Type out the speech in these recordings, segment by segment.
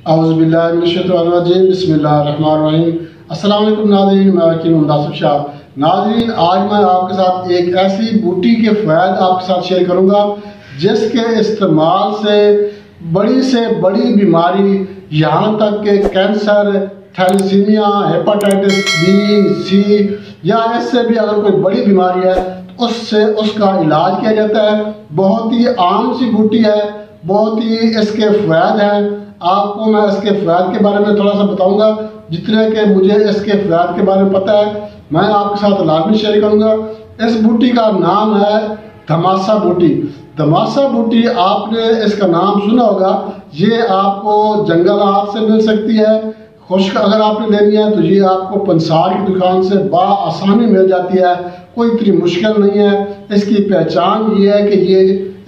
औज़ुबिल्लाहिमिनश्शैतानिर्रजीम बिस्मिल्लाहिर्रहमानिर्रहीम। अस्सलाम वालेकुम नाज़रीन, मैं वकील मुंदासिफ शाह। नाज़रीन, आज मैं आपके साथ एक ऐसी बूटी के फ़वाइद आपके साथ शेयर करूंगा जिसके इस्तेमाल से बड़ी बीमारी यहाँ तक कि कैंसर, थैलेसीमिया, हेपेटाइटिस बी, सी या इससे भी अगर कोई बड़ी बीमारी है तो उसका इलाज किया जाता है। बहुत ही आम सी बूटी है, बहुत ही इसके फ़वाइद हैं। आपको मैं इसके फ़वाइद के बारे में थोड़ा सा बताऊंगा, जितने के मुझे इसके फ़वाइद के बारे में पता है मैं आपके साथ लाजमी शेयर करूंगा। इस बूटी का नाम है धमासा बूटी। धमासा बूटी, आपने इसका नाम सुना होगा। ये आपको जंगलात से मिल सकती है। खुश्क अगर आपने लेनी है तो ये आपको पंसार की दुकान से आसानी मिल जाती है, कोई इतनी मुश्किल नहीं है। इसकी पहचान ये है कि ये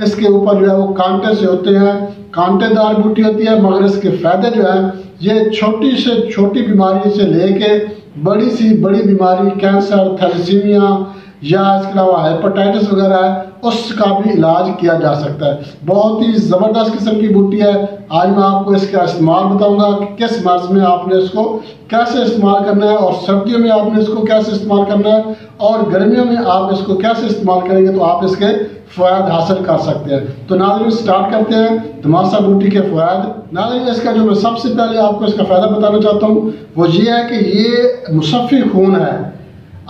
इसके ऊपर जो है वो कांटे से होते हैं, कांटेदार बूटी होती है। मगर इसके फायदे जो है, ये छोटी से छोटी बीमारी से लेके बड़ी से बड़ी बीमारी, कैंसर, थैलेसीमिया या इसके अलावा हेपेटाइटिस वगैरह है, उसका भी इलाज किया जा सकता है। बहुत ही ज़बरदस्त किस्म की बूटी है। आज मैं आपको इसका इस्तेमाल बताऊंगा कि किस मर्ज में आपने इसको कैसे इस्तेमाल करना है, और सर्दियों में आपने इसको कैसे इस्तेमाल करना है, और गर्मियों में आप इसको कैसे इस्तेमाल करेंगे तो आप इसके फ़वाइद हासिल कर सकते हैं। तो नाज़रीन, स्टार्ट करते हैं धमासा बूटी के फ़वाइद। नाज़रीन, इसका जो मैं सबसे पहले आपको इसका फ़ायदा बताना चाहता हूँ वो ये है कि ये मुसफ़्फ़ी खून है।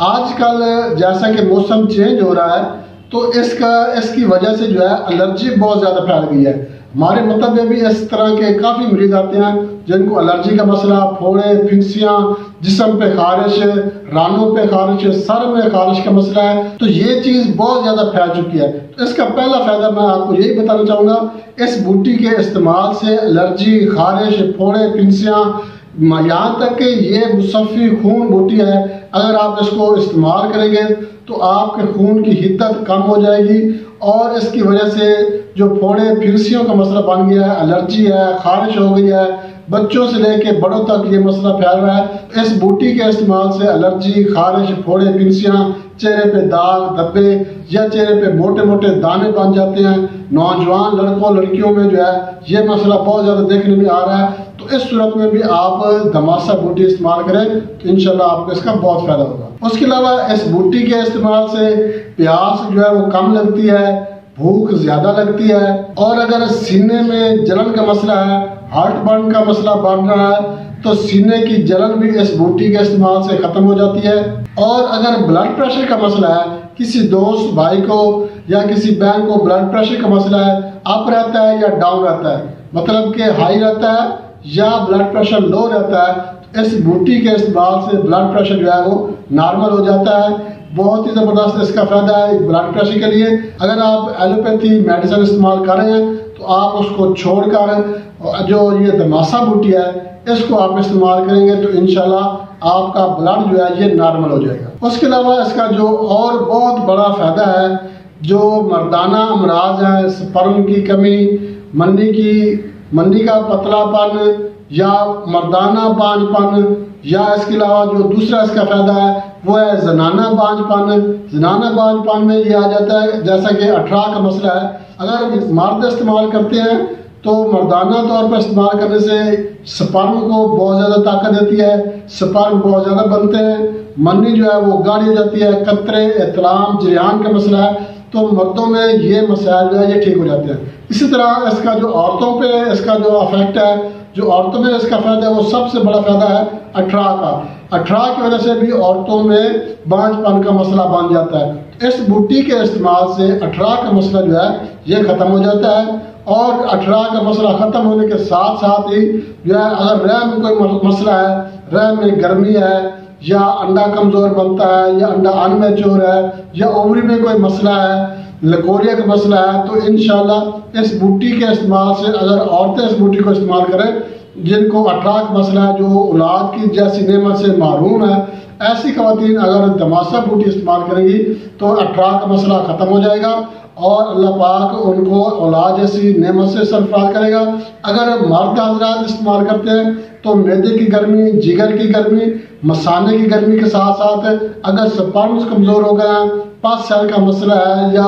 आजकल जैसा कि मौसम चेंज हो रहा है तो इसकी वजह से जो है एलर्जी बहुत ज़्यादा फैल गई है। हमारे मतलब में भी इस तरह के काफ़ी मरीज आते हैं जिनको एलर्जी का मसला, फोड़े, फिंसियाँ, जिस्म पे खारिश, रानों पे खारिश, सर में खारिश का मसला है। तो ये चीज़ बहुत ज़्यादा फैल चुकी है। तो इसका पहला फ़ायदा मैं आपको यही बताना चाहूँगा, इस बूटी के इस्तेमाल से एलर्जी, खारिश, फोड़े, फिंसियाँ, यहाँ तक कि ये मुसफ़्फ़ी खून बूटी है। अगर आप इसको इस्तेमाल करेंगे तो आपके खून की हिद्दत कम हो जाएगी, और इसकी वजह से जो फोड़े, फिंसियों का मसला बन गया है, एलर्जी है, खारिश हो गई है, बच्चों से लेके बड़ों तक ये मसला फैल रहा है। इस बूटी के इस्तेमाल से एलर्जी, खारिश, फोड़े, फिंसियाँ, चेहरे पे दाग धब्बे या चेहरे पे मोटे मोटे दाने बन जाते हैं। नौजवान लड़कों लड़कियों में जो है ये मसला बहुत ज़्यादा देखने में आ रहा है। तो इस सूरत में भी आप धमासा बूटी इस्तेमाल करें तो इंशाल्लाह आपको इसका बहुत फ़ायदा होगा। उसके अलावा इस बूटी के इस्तेमाल से प्यास जो है वो कम लगती है, भूख ज़्यादा लगती है, और अगर सीने में जलन का मसला है, हार्ट बर्न का मसला बढ़ रहा है, तो सीने की जलन भी इस बूटी के इस्तेमाल से ख़त्म हो जाती है। और अगर ब्लड प्रेशर का मसला है, किसी दोस्त भाई को या किसी बहन को ब्लड प्रेशर का मसला है, अप रहता है या डाउन रहता है, मतलब कि हाई रहता है या ब्लड प्रेशर लो रहता है, तो इस बूटी के इस्तेमाल से ब्लड प्रेशर जो है वो नॉर्मल हो जाता है। बहुत ही ज़बरदस्त इसका फ़ायदा है ब्लड प्रेशर के लिए। अगर आप एलोपैथी मेडिसिन इस्तेमाल कर रहे हैं तो आप उसको छोड़कर जो ये धमासा बूटी है इसको आप इस्तेमाल करेंगे तो इंशाल्लाह आपका ब्लड जो है ये नॉर्मल हो जाएगा। उसके अलावा इसका जो और बहुत बड़ा फ़ायदा है, जो मर्दाना अमराज है, स्पर्म की कमी, मन्नी का पतलापन या मर्दाना बांझपन, या इसके अलावा जो दूसरा इसका फ़ायदा है वो है जनाना बांझपन। जनाना बांझपन में ये आ जाता है जैसा कि अठारह का मसला है। अगर मर्द इस्तेमाल करते हैं तो मर्दाना तौर पर इस्तेमाल करने से स्पर्म को बहुत ज़्यादा ताकत देती है, स्पर्म बहुत ज़्यादा बनते हैं, मन्नी जो है वो गाढ़ी हो जाती है, कतरे, एतलाम, जरियान का मसला है, तो मर्दों में ये मसाइल जो है ये ठीक हो जाते हैं। इसी तरह इसका जो औरतों पे इसका जो अफेक्ट है, जो औरतों में इसका फ़ायदा है वो सबसे बड़ा फ़ायदा है अठारह का। अठारह की वजह से भी औरतों में बांझपन का मसला बन जाता है। इस बूटी के इस्तेमाल से अठारह का मसला जो है ये ख़त्म हो जाता है, और अठारह का मसला ख़त्म होने के साथ साथ ही जो है अगर रहम में कोई मसला है, रहम में गर्मी है, या अंडा कमज़ोर बनता है, या अंडा अनमैच्योर है, या ओवरी में कोई मसला है, लकोरिया का मसला है, तो इंशाल्लाह इस बूटी के इस्तेमाल से अगर औरतें इस बूटी को इस्तेमाल करें जिनको अठारह का मसला है, जो औलाद की जैसी नेमत से महरूम है, ऐसी ख़वातीन अगर धमासा बूटी इस्तेमाल करेंगी तो अठारह का मसला ख़त्म हो जाएगा और अल्लाह पाक उनको औलाद जैसी नेमत से सरफराज करेगा। अगर मर्द हज़रात इस्तेमाल करते हैं तो मैदे की गर्मी, जिगर की गर्मी, मसाने की गर्मी के साथ साथ अगर स्पर्म्स कमज़ोर हो गए हैं, पस सेल का मसला है, या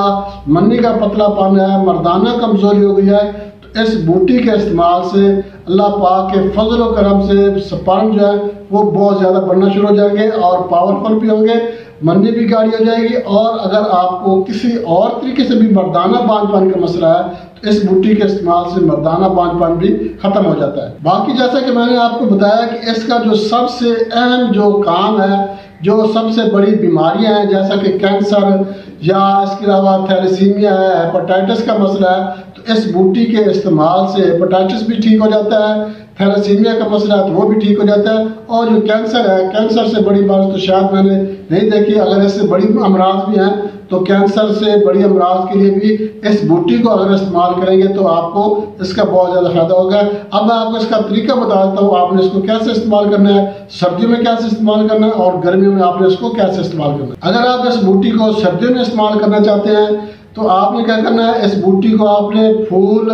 मन्नी का पतलापन है, मर्दाना कमज़ोरी हो गई है, तो इस बूटी के इस्तेमाल से अल्लाह पाक के फजल व करम से स्पर्म जो है वो बहुत ज़्यादा बढ़ना शुरू हो जाएंगे और पावरफुल भी होंगे, मंदी भी गाढ़ी हो जाएगी। और अगर आपको किसी और तरीके से भी मर्दाना बांझपन का मसला है तो इस बूटी के इस्तेमाल से मर्दाना बांझपन भी खत्म हो जाता है। बाकी जैसा कि मैंने आपको बताया कि इसका जो सबसे अहम जो काम है, जो सबसे बड़ी बीमारियां हैं जैसा कि कैंसर या इसके अलावा थैलेसीमिया है, हेपेटाइटिस का मसला है, तो इस बूटी के इस्तेमाल से हेपेटाइटिस भी ठीक हो जाता है, थैलेसीमिया का मसला है तो वो भी ठीक हो जाता है। और जो कैंसर है, कैंसर से बड़ी बात तो शायद मैंने नहीं देखी, अगर इससे बड़ी अमराज भी हैं तो कैंसर से बड़ी अमराज के लिए भी इस बूटी को अगर इस्तेमाल करेंगे तो आपको इसका बहुत ज़्यादा फायदा होगा। अब मैं आपको इसका तरीका बता देता हूँ, आपने इसको कैसे इस्तेमाल करना है, सर्दियों में कैसे इस्तेमाल करना है और गर्मियों में आपने इसको कैसे इस्तेमाल करना है। अगर आप इस बूटी को सर्दियों में इस्तेमाल करना चाहते हैं तो आपने क्या करना है, इस बूटी को आपने फूल,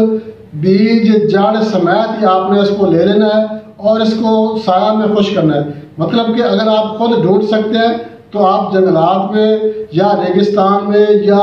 बीज, जड़ समेत ही आपने इसको ले लेना है और इसको साया में खुश करना है। मतलब कि अगर आप खुद ढूंढ सकते हैं तो आप जंगलात में या रेगिस्तान में या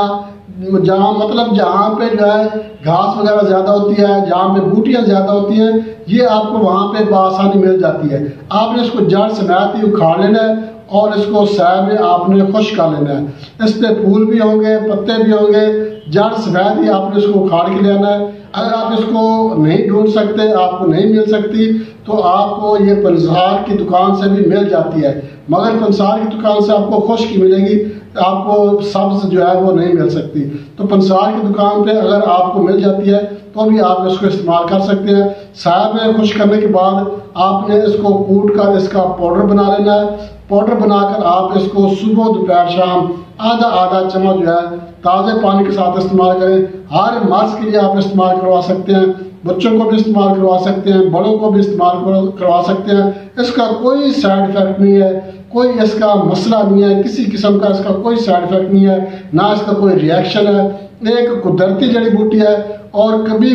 जहाँ पे जो है घास वगैरह ज़्यादा होती है, जहाँ पे बूटियाँ ज़्यादा होती हैं, ये आपको वहाँ पे बआसानी मिल जाती है। आपने इसको जड़ समेत ही उखाड़ लेना है और इसको साया में आपने खुश कर लेना है। इस पे फूल भी होंगे, पत्ते भी होंगे, जड़ समेत ही आपने इसको उखाड़ के लेना है। अगर आप इसको नहीं ढूंढ सकते, आपको नहीं मिल सकती, तो आपको ये पंसार की दुकान से भी मिल जाती है, मगर पंसार की दुकान से आपको खुश की मिलेगी, आपको सब्ज जो है वो नहीं मिल सकती। तो पंसार की दुकान पे अगर आपको मिल जाती है तो भी आप इसको इस्तेमाल कर सकते हैं। साया में खुश करने के बाद आपने इसको कूट कर इसका पाउडर बना लेना है। पाउडर बनाकर आप इसको सुबह दोपहर शाम आधा आधा चम्मच जो है ताज़े पानी के साथ इस्तेमाल करें। हर मर्ज के लिए आप इस्तेमाल करवा सकते हैं, बच्चों को भी इस्तेमाल करवा सकते हैं, बड़ों को भी इस्तेमाल करवा सकते हैं। इसका कोई साइड इफेक्ट नहीं है, कोई इसका मसला नहीं है, किसी किस्म का इसका कोई साइड इफेक्ट नहीं है, ना इसका कोई रिएक्शन है। एक कुदरती जड़ी बूटी है और कभी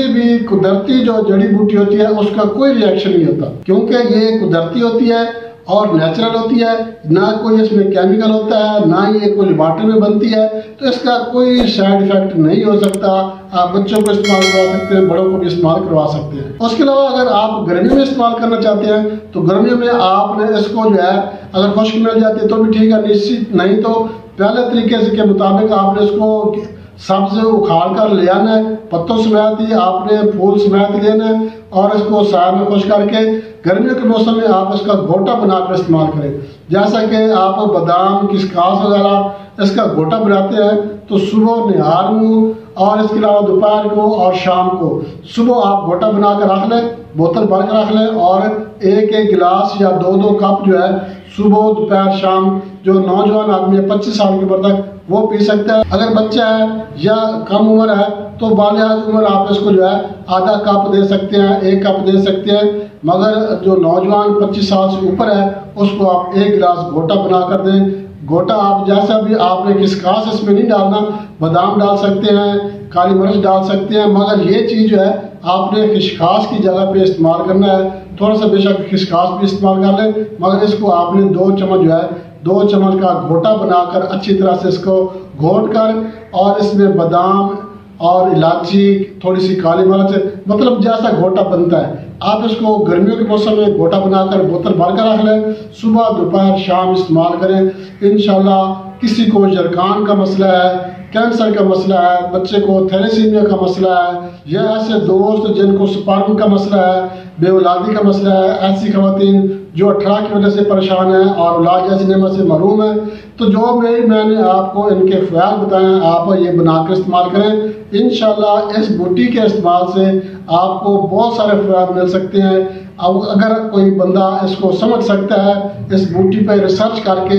भी कुदरती जो जड़ी बूटी होती है उसका कोई रिएक्शन नहीं होता, क्योंकि ये कुदरती होती है और नेचुरल होती है, ना कोई इसमें केमिकल होता है, ना ही ये कोई लेबॉरेटरी में बनती है, तो इसका कोई साइड इफेक्ट नहीं हो सकता। आप बच्चों को इस्तेमाल करवा सकते हैं, बड़ों को भी इस्तेमाल करवा सकते हैं। उसके अलावा अगर आप गर्मियों में इस्तेमाल करना चाहते हैं तो गर्मियों में आपने इसको जो है अगर खुश्क मिल जाती है तो भी ठीक है, निश्चित नहीं तो पहले तरीके से के मुताबिक आपने इसको सब्ज उखाड़ कर ले आना है, पत्तों समेत ही आपने फूल समेत लेना है और इसको साया में खुश करके गर्मियों के मौसम में आप इसका घोटा बनाकर इस्तेमाल करें। जैसा कि आप बादाम, किशमिश वगैरह इसका घोटा बनाते हैं तो सुबह निहार मुँह और इसके अलावा दोपहर को और शाम को सुबह आप घोटा बनाकर रख लें, बोतल भर कर रख लें और एक एक गिलास या दो दो कप जो है सुबह दोपहर शाम जो नौजवान आदमी है 25 साल की उम्र तक वो पी सकता है। अगर बच्चा है या कम उम्र है तो बालियाज उम्र आप इसको जो है आधा कप दे सकते हैं, एक कप दे सकते हैं, मगर जो नौजवान 25 साल से ऊपर है उसको आप एक गिलास घोटा बना कर दें। घोटा आप जैसा भी आपने किशमिश इसमें नहीं डालना, बादाम डाल सकते हैं, काली मिर्च डाल सकते हैं, मगर ये चीज़ जो है आपने किशमिश की जगह पे इस्तेमाल करना है। थोड़ा सा बेशक किशमिश भी इस्तेमाल कर लें, मगर इसको आपने 2 चम्मच जो है 2 चम्मच का घोटा बनाकर अच्छी तरह से इसको घोट कर और इसमें बादाम और इलायची, थोड़ी सी काली मिर्च, मतलब जैसा घोटा बनता है आप इसको गर्मियों के मौसम में घोटा बनाकर बोतल भर कर रख लें, सुबह दोपहर शाम इस्तेमाल करें। इंशाल्लाह किसी को जरकान का मसला है, कैंसर का मसला है, बच्चे को थैलेसीमिया का मसला है, या ऐसे दोस्त जिनको स्पर्म का मसला है, बेऔलादी का मसला है, ऐसी खवातीन जो 18 की वजह से परेशान है और औलाद जैसी नेमत से महरूम है, तो जो मैंने आपको इनके ख्याल बताए आप ये बनाकर इस्तेमाल करें। इंशाल्लाह इस बूटी के इस्तेमाल से आपको बहुत सारे फ़ायदे मिल सकते हैं। अब अगर कोई बंदा इसको समझ सकता है, इस बूटी पर रिसर्च करके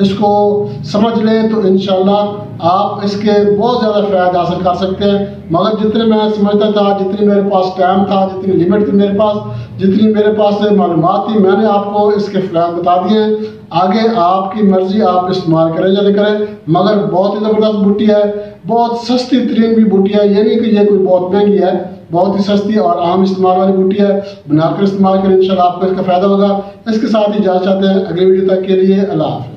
इसको समझ ले, तो इंशाल्लाह आप इसके बहुत ज़्यादा फ़ायदे हासिल कर सकते हैं। मगर जितने मैं समझता था, जितनी मेरे पास टाइम था, जितनी लिमिट थी मेरे पास, जितनी मेरे पास मालूमात थी, मैंने आपको इसके फ़ायदे बता दिए। आगे आपकी मर्जी, आप इस्तेमाल करें या नहीं करें, मगर बहुत ही ज़बरदस्त बूटी है, बहुत सस्ती तरीन भी बूटी है। ये नहीं कि ये कोई बहुत महंगी है, बहुत ही सस्ती और आम इस्तेमाल वाली बूटी है। बनाकर इस्तेमाल करें, इंशाल्लाह आपको इसका फ़ायदा होगा। इसके साथ ही इजाज़त चाहते हैं, अगली वीडियो तक के लिए अल्लाह हाफ़िज़।